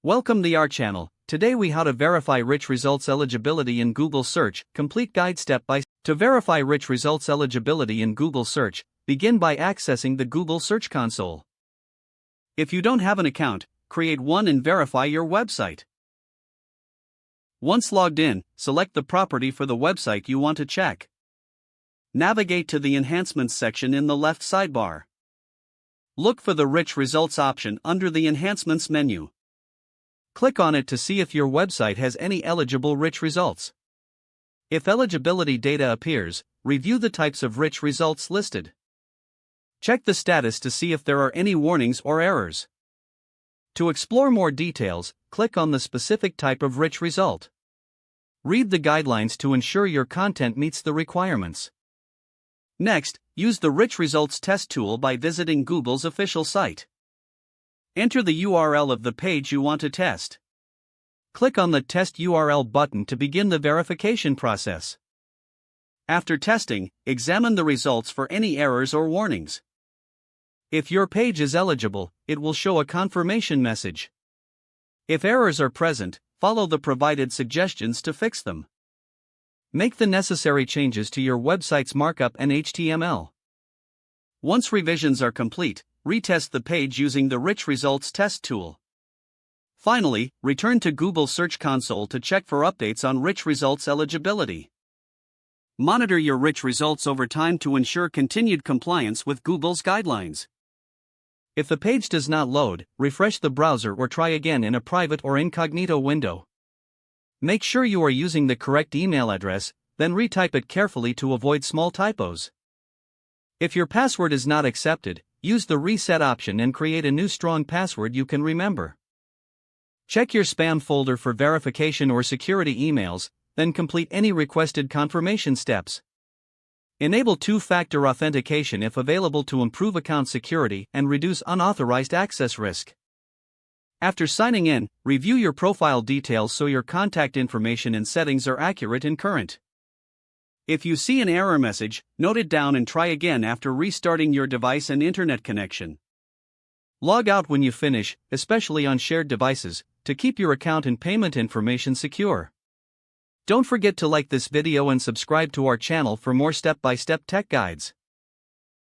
Welcome to our channel. Today we how to verify rich results eligibility in Google search. Complete guide step by step. To verify rich results eligibility in Google search, begin by accessing the Google Search Console. If you don't have an account, create one and verify your website. Once logged in, select the property for the website you want to check. Navigate to the Enhancements section in the left sidebar. Look for the Rich Results option under the Enhancements menu. Click on it to see if your website has any eligible rich results. If eligibility data appears, review the types of rich results listed. Check the status to see if there are any warnings or errors. To explore more details, click on the specific type of rich result. Read the guidelines to ensure your content meets the requirements. Next, use the Rich Results Test tool by visiting Google's official site. Enter the URL of the page you want to test. Click on the Test URL button to begin the verification process. After testing, examine the results for any errors or warnings. If your page is eligible, it will show a confirmation message. If errors are present, follow the provided suggestions to fix them. Make the necessary changes to your website's markup and HTML. Once revisions are complete, retest the page using the Rich Results Test tool. Finally, return to Google Search Console to check for updates on rich results eligibility. Monitor your rich results over time to ensure continued compliance with Google's guidelines. If the page does not load, refresh the browser or try again in a private or incognito window. Make sure you are using the correct email address, then retype it carefully to avoid small typos. If your password is not accepted, use the reset option and create a new strong password you can remember. Check your spam folder for verification or security emails, then complete any requested confirmation steps. Enable two-factor authentication if available to improve account security and reduce unauthorized access risk. After signing in, review your profile details so your contact information and settings are accurate and current. If you see an error message, note it down and try again after restarting your device and internet connection. Log out when you finish, especially on shared devices, to keep your account and payment information secure. Don't forget to like this video and subscribe to our channel for more step-by-step tech guides.